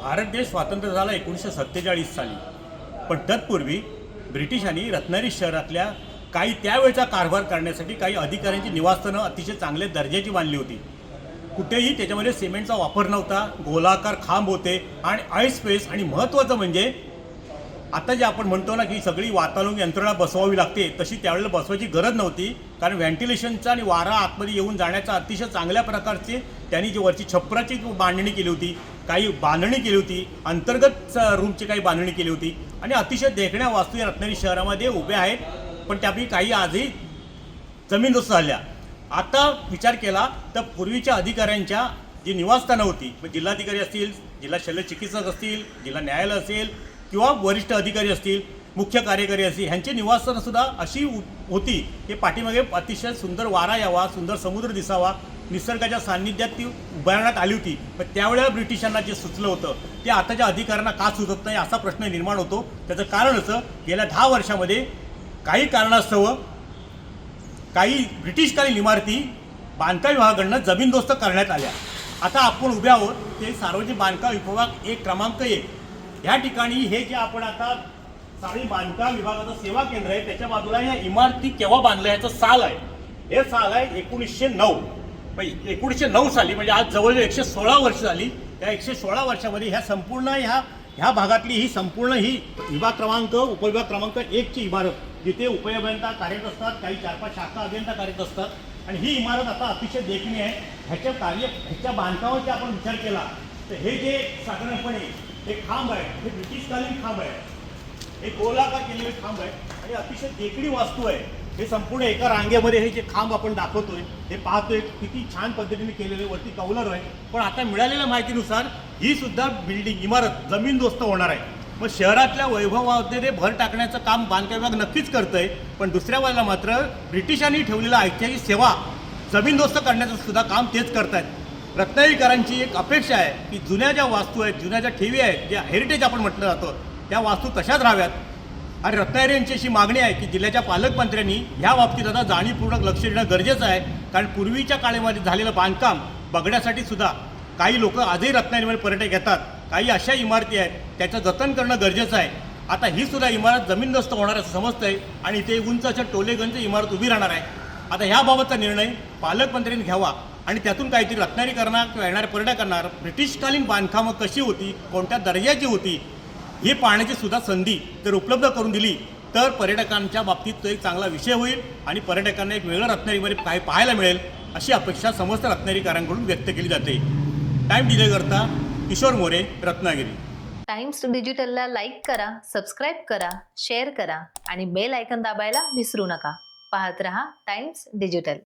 भारत देश स्वातंत्र्य झाला 1947 साली, पण तत्पूर्वी ब्रिटिशांनी रत्नागिरी शहरातल्या काही त्यावेळचा कारभार करण्यासाठी काही अधिकाऱ्यांची निवासस्थानं अतिशय चांगल्या दर्जाची बांधली होती। कुठेही त्याच्यामध्ये सिमेंटचा वापर नव्हता, गोलाकार खांब होते आणि आय स्पेस, आणि महत्त्वाचं म्हणजे आता जे आपण म्हणतो ना की सगळी वातानुकूलन यंत्रणा बसवावी लागते, तशी त्यावेळेला बसवायची गरज नव्हती, कारण व्हेंटिलेशनचा आणि वारा आतमध्ये येऊन जाण्याचा अतिशय चांगल्या प्रकारचे त्यांनी जी वरची छपराची बांधणी केली होती, काही बांधणी केली होती, अंतर्गत रूमची काही बांधणी केली होती आणि अतिशय देखण्या वास्तू या रत्नागिरी शहरामध्ये उभ्या आहेत, पण त्यापैकी काही आजही जमीनदोस्त झाल्या। आता विचार केला तर पूर्वीच्या अधिकाऱ्यांच्या जी निवासस्थानं होती, जिल्हाधिकारी असतील, जिल्हा शल्य चिकित्सक असतील, जिल्हा न्यायालय असेल किंवा वरिष्ठ अधिकारी असतील, मुख्य कार्यकारी असतील, ह्यांची निवासस्थानंसुद्धा अशी होती की पाठीमागे अतिशय सुंदर वारा यावा, सुंदर समुद्र दिसावा, निसर्गाच्या सान्निध्यात ती उभारण्यात आली होती। पण त्यावेळेला ब्रिटिशांना जे सुचलं होतं ते आताच्या अधिकाऱ्यांना का सुचत नाही असा प्रश्न निर्माण होतो। त्याचं कारण असं, गेल्या 10 वर्षामध्ये काही कारणास्तव काही ब्रिटिशकालीन इमारती बांधकाम विभागाकडून जमीनदोस्त करण्यात आल्या। आता आपण उभे आहोत ते सार्वजनिक बांधकाम विभाग 1 क्रमांक 1 या ठिकाणी। हे जे आपण आता सार्वजनिक बांधकाम विभागाचं सेवा केंद्र आहे, त्याच्या बाजूला या इमारती केव्हा बांधल्या याचं साल आहे, हे साल आहे 1909। 1909 साली, म्हणजे आज जवळजवळ 116 वर्ष झाली। त्या 116 वर्षामध्ये ह्या संपूर्ण ह्या भागातली ही संपूर्ण ही विभाग क्रमांक उपविभाग क्रमांक 1 ची इमारत, जिथे उपअभियंता कार्यरत असतात, काही 4-5 शाखा अभियंता कार्यरत असतात, आणि ही इमारत आता अतिशय देखणी आहे। ह्याच्या बांधकामाचा आपण विचार केला तर हे जे साधारणपणे हे खांब आहे, हे ब्रिटिशकालीन खांब आहे, हे गोलाकार केलेले खांब आहे आणि अतिशय देखणी वास्तू आहे। हे संपूर्ण एका रांगेमध्ये हे जे खांब आपण दाखवतोय, हे पाहतोय किती छान पद्धतीने केलेले, वरती कौलर आहे। पण आता मिळालेल्या माहितीनुसार ही सुद्धा बिल्डिंग इमारत जमीनदोस्त होणार आहे। मग शहरातल्या वैभवामध्ये भर टाकण्याचं काम बांधकाम विभाग नक्कीच करतंय, पण दुसऱ्या बाजूला मात्र ब्रिटिशांनी ठेवलेला ऐतिहासिक सेवा जमीनदोस्त करण्याचं सुद्धा काम तेच करतायत। रत्नागिरीकरांची एक अपेक्षा आहे की जुन्या ज्या वास्तू आहेत, जुन्या ज्या ठेवी आहेत, ज्या हेरिटेज आपण म्हटलं जातं, त्या वास्तू तशाच राहाव्यात। आणि रत्नागिरींची अशी मागणी आहे की जिल्ह्याच्या पालकमंत्र्यांनी ह्या बाबतीत आता जाणीवपूर्वक लक्ष देणं गरजेचं आहे, कारण पूर्वीच्या काळामध्ये झालेलं बांधकाम बघण्यासाठी सुद्धा काही लोक आजही रत्नागिरीमध्ये पर्यटक येतात। काही अशा इमारती आहेत त्याचं जतन करणं गरजेचं आहे। आता ही सुद्धा इमारत जमीनदोस्त होणार असं समजतंय आणि इथे उंच अशा टोलेगंज इमारत उभी राहणार आहे। आता ह्याबाबतचा निर्णय पालकमंत्र्यांनी घ्यावा आणि त्यातून काहीतरी रत्नागिरीकरांना किंवा येणाऱ्या पर्यटकांना ब्रिटिशकालीन बांधकामं कशी होती, कोणत्या दर्जाची होती, हे पाहण्याची सुद्धा संधी जर उपलब्ध करून दिली तर पर्यटकांच्या बाबतीत तो एक चांगला विषय होईल आणि पर्यटकांना एक वेगळं रत्नागिरीमध्ये काही पाहायला मिळेल अशी अपेक्षा समस्त रत्नागिरीकरांकडून व्यक्त केली जाते। टाइम डिले करता किशोर मोरे, रत्नागिरी। टाइम्स डिजिटलला लाईक करा, सबस्क्राईब करा, शेअर करा आणि बेल आयकॉन दाबायला विसरू नका। पाहत रहा टाइम्स डिजिटल।